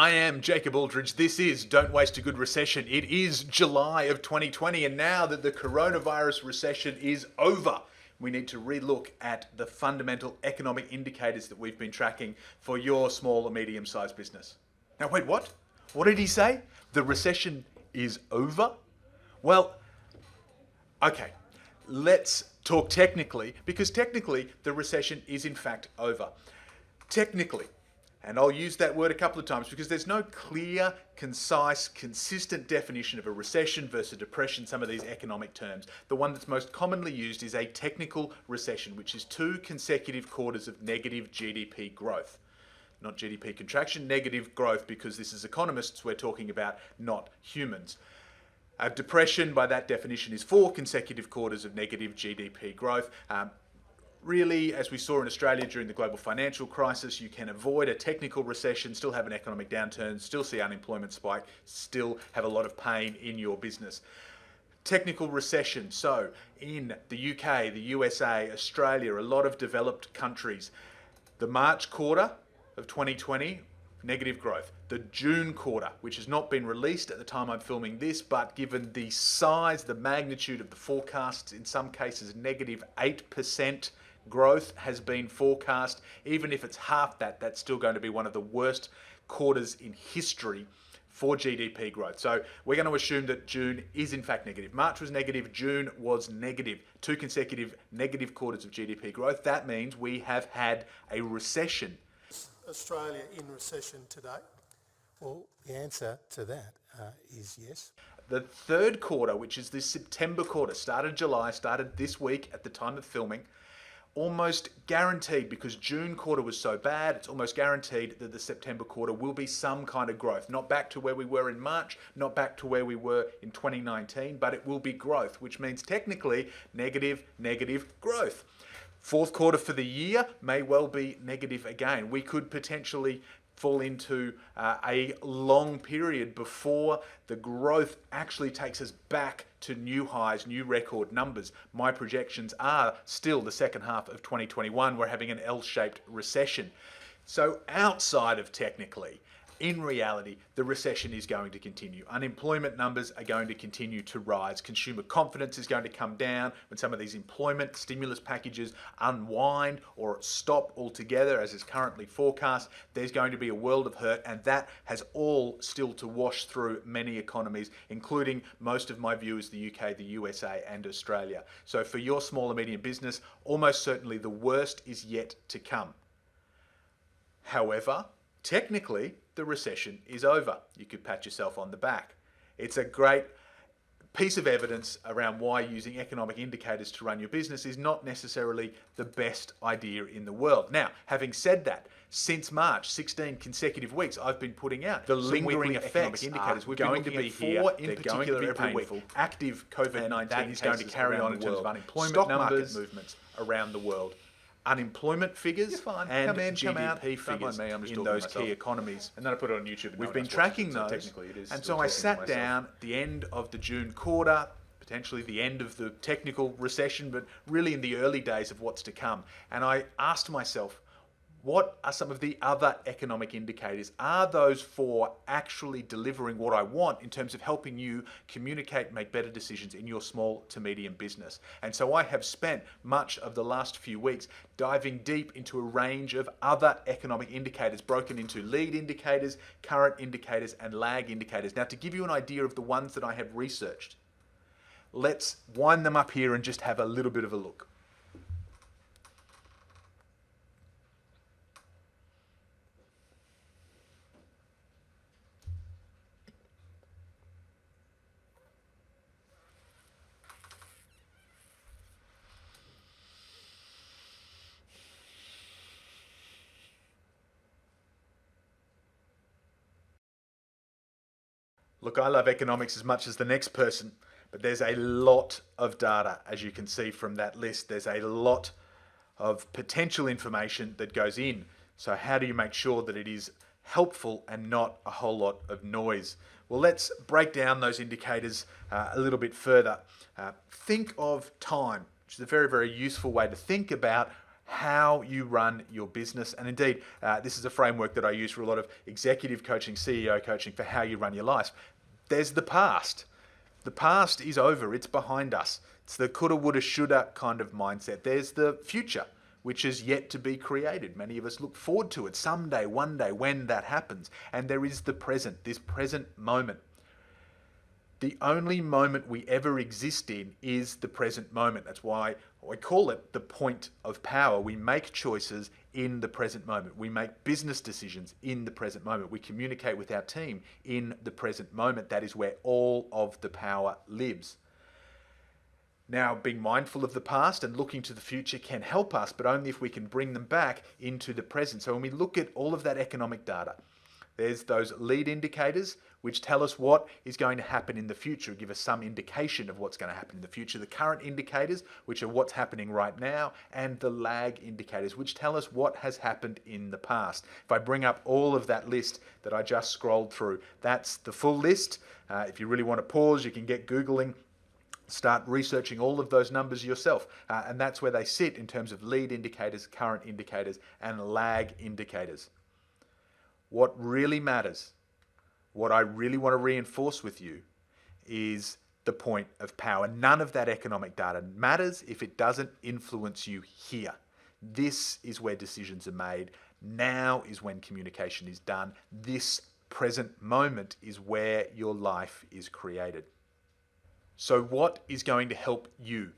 I am Jacob Aldridge. This is Don't Waste a Good Recession. It is July of 2020, and now that the coronavirus recession is over, we need to relook at the fundamental economic indicators that we've been tracking for your small or medium-sized business. Now, wait, what? What did he say? The recession is over? Well, okay, let's talk technically, because technically the recession is in fact over. Technically, and I'll use that word a couple of times because there's no clear, concise, consistent definition of a recession versus depression, some of these economic terms. The one that's most commonly used is a technical recession, which is 2 consecutive quarters of negative GDP growth. Not GDP contraction, negative growth, because this is economists we're talking about, not humans. A depression, by that definition, is 4 consecutive quarters of negative GDP growth. Really, as we saw in Australia during the global financial crisis, you can avoid a technical recession, still have an economic downturn, still see unemployment spike, still have a lot of pain in your business. Technical recession, so in the UK, the USA, Australia, a lot of developed countries, the March quarter of 2020, negative growth. The June quarter, which has not been released at the time I'm filming this, but given the size, the magnitude of the forecasts, in some cases negative 8% growth has been forecast. Even if it's half that, that's still going to be one of the worst quarters in history for GDP growth. So we're going to assume that June is in fact negative. March was negative, June was negative. 2 consecutive negative quarters of GDP growth. That means we have had a recession. Australia in recession today? Well, the answer to that is yes. The third quarter, which is the September quarter, started July, started this week at the time of filming, almost guaranteed, because June quarter was so bad, it's almost guaranteed that the September quarter will be some kind of growth. Not back to where we were in March, not back to where we were in 2019, but it will be growth, which means technically negative growth. Fourth quarter for the year may well be negative again. We could potentially fall into a long period before the growth actually takes us back to new highs, new record numbers. My projections are still the second half of 2021, we're having an L-shaped recession. So outside of technically, in reality, the recession is going to continue. Unemployment numbers are going to continue to rise. Consumer confidence is going to come down when some of these employment stimulus packages unwind or stop altogether, as is currently forecast. There's going to be a world of hurt, and that has all still to wash through many economies, including most of my viewers, the UK, the USA, and Australia. So for your small and medium business, almost certainly the worst is yet to come. However, technically, the recession is over. You could pat yourself on the back. It's a great piece of evidence around why using economic indicators to run your business is not necessarily the best idea in the world. Now, having said that, since March, 16 consecutive weeks, I've been putting out the lingering effects indicators. We're going to be here. They're going to be every week. Active COVID-19 is going to carry on in terms of unemployment numbers, market movements around the world. Unemployment figures and GDP figures in those key economies. And then I put it on YouTube. We've been tracking those, technically it is, and so I sat down at the end of the June quarter, potentially the end of the technical recession, but really in the early days of what's to come. And I asked myself, what are some of the other economic indicators? Are those for actually delivering what I want in terms of helping you communicate, make better decisions in your small to medium business? And so I have spent much of the last few weeks diving deep into a range of other economic indicators, broken into lead indicators, current indicators, and lag indicators. Now, to give you an idea of the ones that I have researched, let's wind them up here and just have a little bit of a look. Look, I love economics as much as the next person, but there's a lot of data, as you can see from that list. There's a lot of potential information that goes in. So how do you make sure that it is helpful and not a whole lot of noise? Well, let's break down those indicators a little bit further. Think of time, which is a very, very useful way to think about how you run your business. And indeed, this is a framework that I use for a lot of executive coaching, CEO coaching, for how you run your life. There's the past. The past is over. It's behind us. It's the coulda, woulda, shoulda kind of mindset. There's the future, which is yet to be created. Many of us look forward to it someday, one day, when that happens. And there is the present, this present moment. The only moment we ever exist in is the present moment. That's why I call it the point of power. We make choices in the present moment. We make business decisions in the present moment. We communicate with our team in the present moment. That is where all of the power lives. Now, being mindful of the past and looking to the future can help us, but only if we can bring them back into the present. So when we look at all of that economic data, there's those lead indicators which tell us what is going to happen in the future, give us some indication of what's going to happen in the future. The current indicators, which are what's happening right now, and the lag indicators, which tell us what has happened in the past. If I bring up all of that list that I just scrolled through, that's the full list. If you really want to pause, you can get Googling, start researching all of those numbers yourself. And that's where they sit in terms of lead indicators, current indicators, and lag indicators. What really matters, what I really want to reinforce with you, is the point of power. None of that economic data matters if it doesn't influence you here. This is where decisions are made. Now is when communication is done. This present moment is where your life is created. So what is going to help you,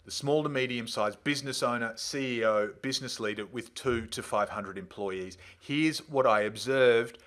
the small to medium-sized business owner, CEO, business leader with 2 to 500 employees? Here's what I observed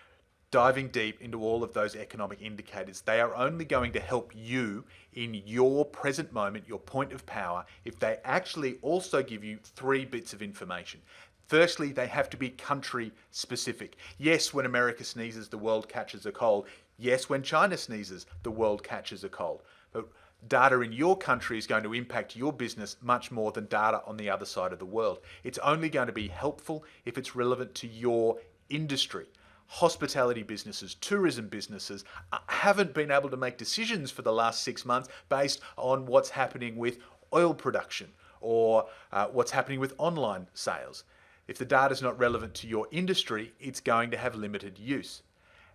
diving deep into all of those economic indicators. They are only going to help you in your present moment, your point of power, if they actually also give you 3 bits of information. Firstly, they have to be country specific. Yes, when America sneezes, the world catches a cold. Yes, when China sneezes, the world catches a cold. But data in your country is going to impact your business much more than data on the other side of the world. It's only going to be helpful if it's relevant to your industry. Hospitality businesses, tourism businesses haven't been able to make decisions for the last 6 months based on what's happening with oil production or what's happening with online sales. If the data is not relevant to your industry, it's going to have limited use.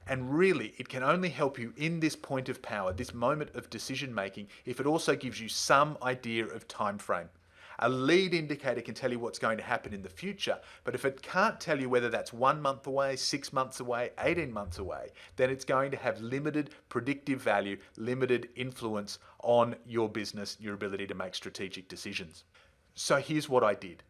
And really, it can only help you in this point of power, this moment of decision making, if it also gives you some idea of time frame. A lead indicator can tell you what's going to happen in the future, but if it can't tell you whether that's 1 month away, 6 months away, 18 months away, then it's going to have limited predictive value, limited influence on your business, your ability to make strategic decisions. So here's what I did.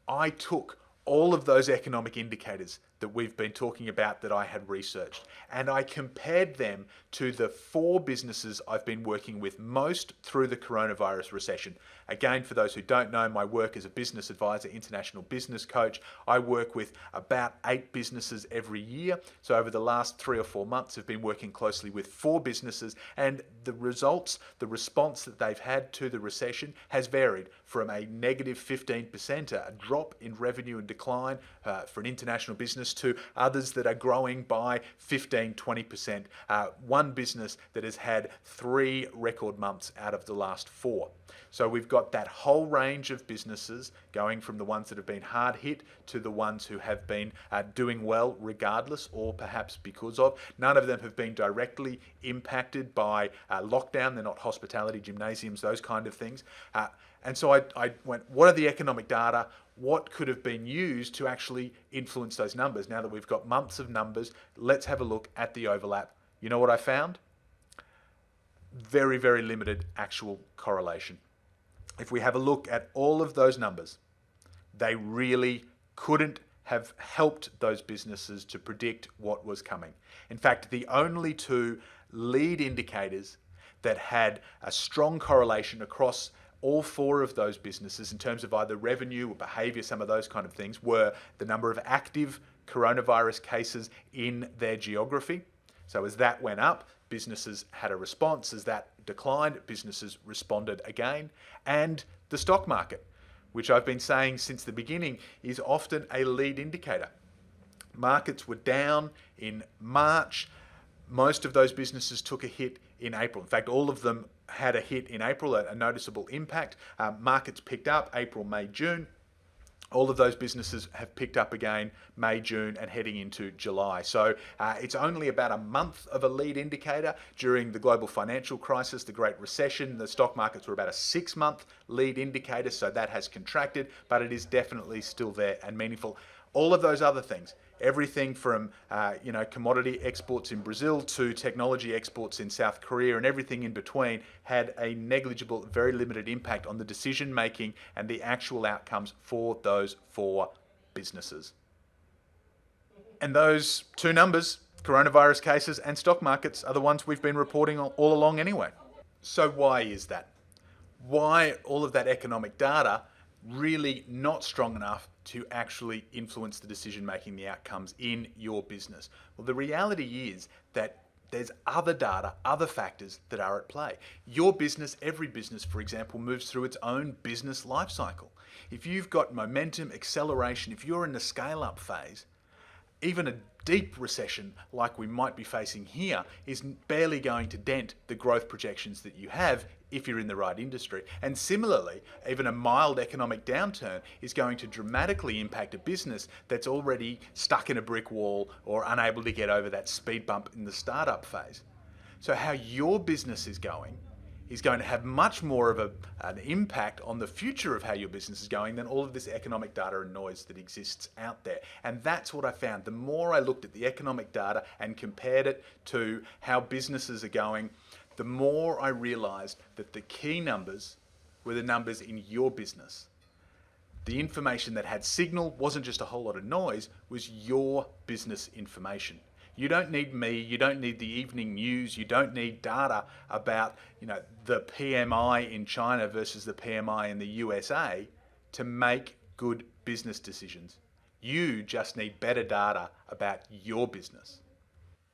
I took all of those economic indicators that we've been talking about that I had researched, and I compared them to the 4 businesses I've been working with most through the coronavirus recession. Again, for those who don't know, my work as a business advisor, international business coach, I work with about 8 businesses every year. So over the last 3 or 4 months, I've been working closely with 4 businesses, and the results, the response that they've had to the recession has varied from a negative 15%, a drop in revenue and decline for an international business, to others that are growing by 15, 20%. One business that has had 3 record months out of the last 4. So we've got that whole range of businesses going from the ones that have been hard hit to the ones who have been doing well regardless or perhaps because of. None of them have been directly impacted by lockdown. They're not hospitality, gymnasiums, those kind of things. And so I went, what are the economic data? What could have been used to actually influence those numbers? Now that we've got months of numbers, let's have a look at the overlap. You know what I found? Very, very limited actual correlation. If we have a look at all of those numbers, they really couldn't have helped those businesses to predict what was coming. In fact, the only 2 lead indicators that had a strong correlation across all 4 of those businesses in terms of either revenue or behavior, some of those kind of things, were the number of active coronavirus cases in their geography. So as that went up, businesses had a response. As that declined, businesses responded again. And the stock market, which I've been saying since the beginning, is often a lead indicator. Markets were down in March. Most of those businesses took a hit in April. In fact, all of them had a hit in April, a noticeable impact. Markets picked up April, May, June. all of those businesses have picked up again May, June, and heading into July. So it's only about a month of a lead indicator. During the global financial crisis, the Great Recession, the stock markets were about a 6-month lead indicator, so that has contracted, but it is definitely still there and meaningful. All of those other things, everything from commodity exports in Brazil to technology exports in South Korea and everything in between, had a negligible, very limited impact on the decision making and the actual outcomes for those 4 businesses. And those 2 numbers, coronavirus cases and stock markets, are the ones we've been reporting all along anyway. So why is that? Why all of that economic data really not strong enough to actually influence the decision making, the outcomes in your business? Well, the reality is that there's other data, other factors that are at play. Your business, every business, for example, moves through its own business life cycle. If you've got momentum, acceleration, if you're in the scale-up phase, even a deep recession like we might be facing here is barely going to dent the growth projections that you have if you're in the right industry. And similarly, even a mild economic downturn is going to dramatically impact a business that's already stuck in a brick wall or unable to get over that speed bump in the startup phase. So how your business is going to have much more of an impact on the future of how your business is going than all of this economic data and noise that exists out there. And that's what I found. The more I looked at the economic data and compared it to how businesses are going, the more I realized that the key numbers were the numbers in your business. The information that had signal wasn't just a whole lot of noise, was your business information. You don't need me, you don't need the evening news, you don't need data about, the PMI in China versus the PMI in the USA to make good business decisions. You just need better data about your business.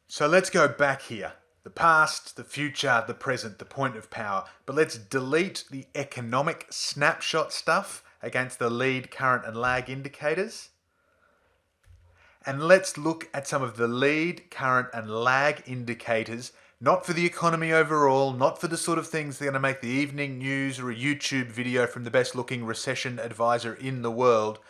So let's go back here. The past, the future, the present, the point of power. But let's delete the economic snapshot stuff against the lead, current, and lag indicators. And let's look at some of the lead, current, and lag indicators, not for the economy overall, not for the sort of things that are going to make the evening news or a YouTube video from the best looking recession advisor in the world,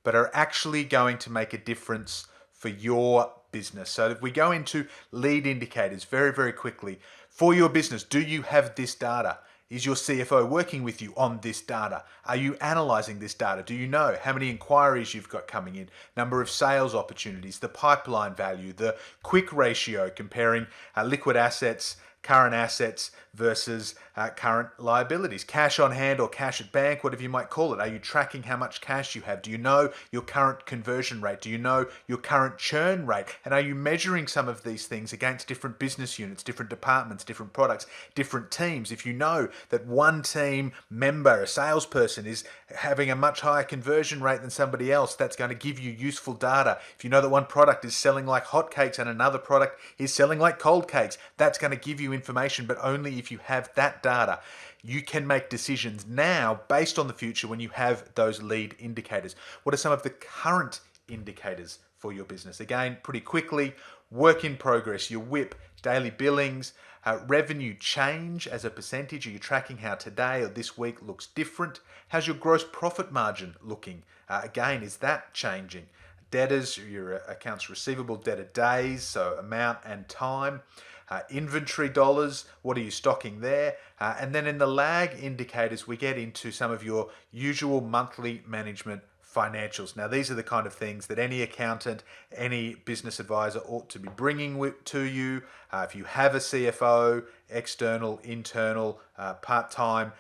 but are actually going to make a difference for your business. So if we go into lead indicators very, very quickly, for your business, do you have this data? Is your CFO working with you on this data? Are you analyzing this data? Do you know how many inquiries you've got coming in, number of sales opportunities, the pipeline value, the quick ratio comparing liquid assets, current assets versus current liabilities, cash on hand or cash at bank, whatever you might call it. Are you tracking how much cash you have? Do you know your current conversion rate? Do you know your current churn rate? And are you measuring some of these things against different business units, different departments, different products, different teams? If you know that one team member, a salesperson, is having a much higher conversion rate than somebody else, that's going to give you useful data. If you know that one product is selling like hotcakes and another product is selling like cold cakes, that's going to give you information, but only if you have that data. You can make decisions now based on the future when you have those lead indicators. What are some of the current indicators for your business? Again, pretty quickly, work in progress, your WIP, daily billings, revenue change as a percentage. Are you tracking how today or this week looks different? How's your gross profit margin looking? Again, is that changing? Debtors, your accounts receivable, debtor days, so amount and time. Inventory dollars, what are you stocking there? And then in the lag indicators, we get into some of your usual monthly management financials. Now, these are the kind of things that any accountant, any business advisor ought to be bringing to you. If you have a CFO, external, internal, part-time,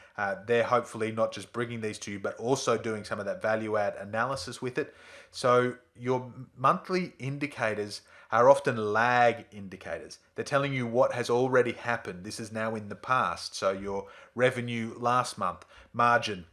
they're hopefully not just bringing these to you, but also doing some of that value-add analysis with it. So your monthly indicators are often lag indicators. They're telling you what has already happened. This is now in the past. So your revenue last month, margin,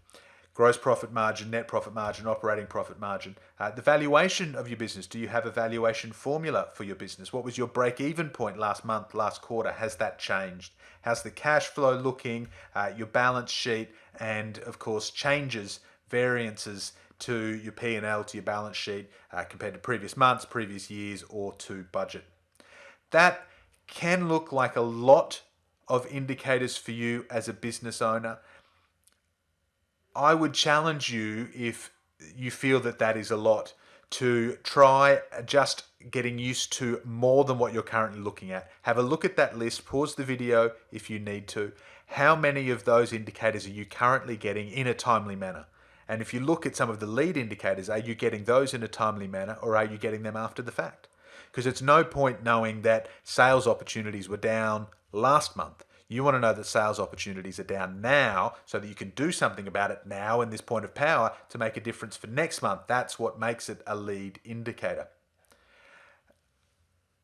gross profit margin, net profit margin, operating profit margin. The valuation of your business. Do you have a valuation formula for your business? What was your break-even point last month, last quarter? Has that changed? How's the cash flow looking? Your balance sheet, and of course changes, variances to your P&L, to your balance sheet, compared to previous months, previous years, or to budget. That can look like a lot of indicators for you as a business owner. I would challenge you, if you feel that that is a lot, to try just getting used to more than what you're currently looking at. Have a look at that list, pause the video if you need to. How many of those indicators are you currently getting in a timely manner? And if you look at some of the lead indicators, are you getting those in a timely manner, or are you getting them after the fact? Because it's no point knowing that sales opportunities were down last month. You want to know that sales opportunities are down now so that you can do something about it now in this point of power to make a difference for next month. That's what makes it a lead indicator.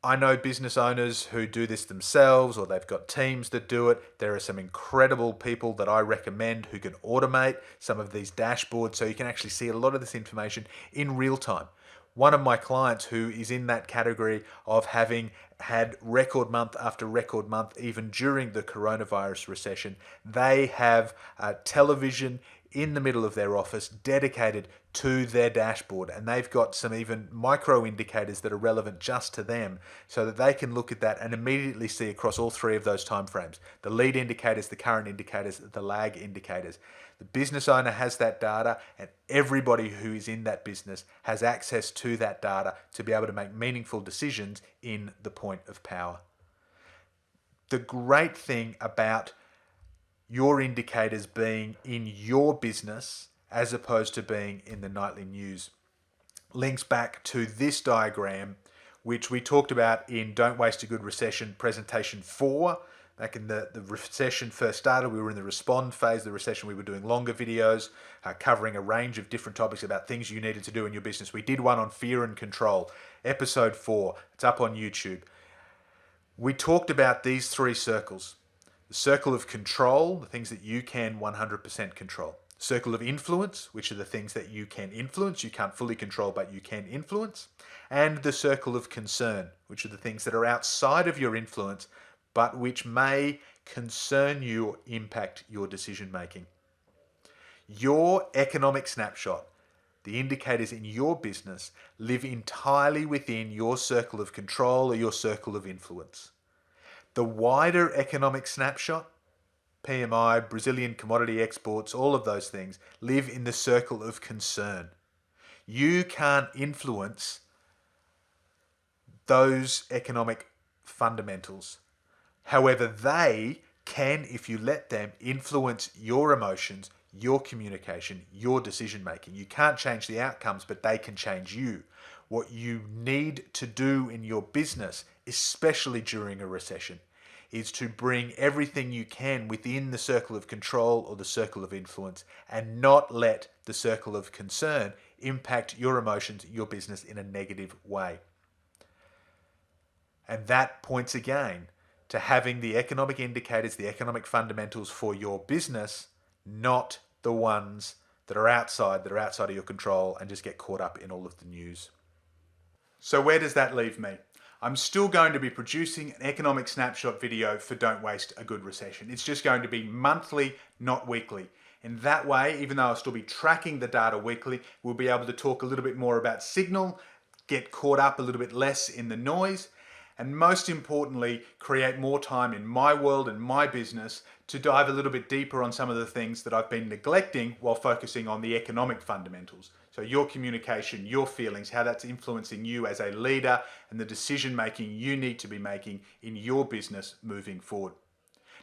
I know business owners who do this themselves, or they've got teams that do it. There are some incredible people that I recommend who can automate some of these dashboards so you can actually see a lot of this information in real time. One of my clients who is in that category of having had record month after record month, even during the coronavirus recession, they have a television in the middle of their office dedicated to their dashboard, and they've got some even micro indicators that are relevant just to them so that they can look at that and immediately see across all three of those time frames: the lead indicators, the current indicators, the lag indicators. The business owner has that data, and everybody who is in that business has access to that data to be able to make meaningful decisions in the point of power. The great thing about your indicators being in your business as opposed to being in the nightly news links back to this diagram, which we talked about in Don't Waste a Good Recession presentation 4. Back in the recession first started, we were in the respond phase of the recession. We were doing longer videos covering a range of different topics about things you needed to do in your business. We did one on fear and control, episode 4. It's up on YouTube. We talked about these 3 circles. The circle of control, the things that you can 100% control. Circle of influence, which are the things that you can influence, you can't fully control, but you can influence. And the circle of concern, which are the things that are outside of your influence, but which may concern you or impact your decision making. Your economic snapshot, the indicators in your business, live entirely within your circle of control or your circle of influence. The wider economic snapshot, PMI, Brazilian commodity exports, all of those things, live in the circle of concern. You can't influence those economic fundamentals. However, they can, if you let them, influence your emotions, your communication, your decision making. You can't change the outcomes, but they can change you. What you need to do in your business, especially during a recession, is to bring everything you can within the circle of control or the circle of influence, and not let the circle of concern impact your emotions, your business in a negative way. And that points again to having the economic indicators, the economic fundamentals for your business, not the ones that are outside of your control and just get caught up in all of the news. So where does that leave me? I'm still going to be producing an economic snapshot video for Don't Waste a Good Recession. It's just going to be monthly, not weekly. In that way, even though I'll still be tracking the data weekly, we'll be able to talk a little bit more about signal, get caught up a little bit less in the noise, and most importantly, create more time in my world and my business to dive a little bit deeper on some of the things that I've been neglecting while focusing on the economic fundamentals. So your communication, your feelings, how that's influencing you as a leader, and the decision making you need to be making in your business moving forward.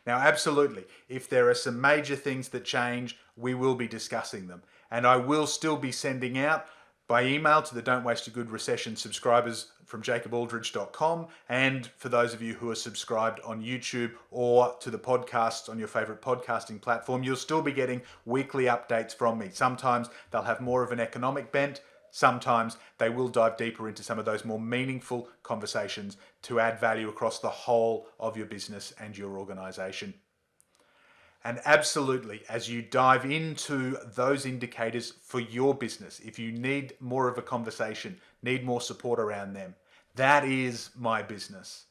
Now, absolutely, if there are some major things that change, we will be discussing them. And I will still be sending out by email to the Don't Waste a Good Recession subscribers from jacobaldridge.com, and for those of you who are subscribed on YouTube or to the podcasts on your favorite podcasting platform, you'll still be getting weekly updates from me. Sometimes they'll have more of an economic bent. Sometimes they will dive deeper into some of those more meaningful conversations to add value across the whole of your business and your organization. And absolutely, as you dive into those indicators for your business, if you need more of a conversation, need more support around them, that is my business.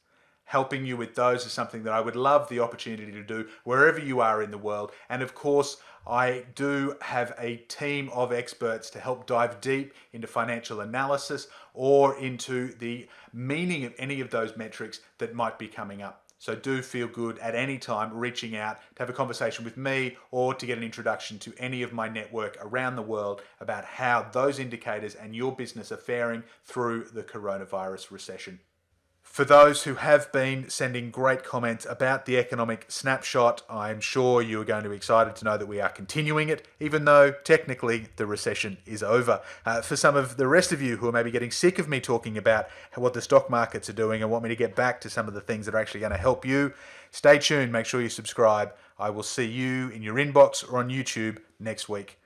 Helping you with those is something that I would love the opportunity to do wherever you are in the world. And of course, I do have a team of experts to help dive deep into financial analysis or into the meaning of any of those metrics that might be coming up. So do feel good at any time reaching out to have a conversation with me or to get an introduction to any of my network around the world about how those indicators and your business are faring through the coronavirus recession. For those who have been sending great comments about the economic snapshot, I'm sure you are going to be excited to know that we are continuing it, even though technically the recession is over. For some of the rest of you who are maybe getting sick of me talking about what the stock markets are doing and want me to get back to some of the things that are actually going to help you, stay tuned, make sure you subscribe. I will see you in your inbox or on YouTube next week.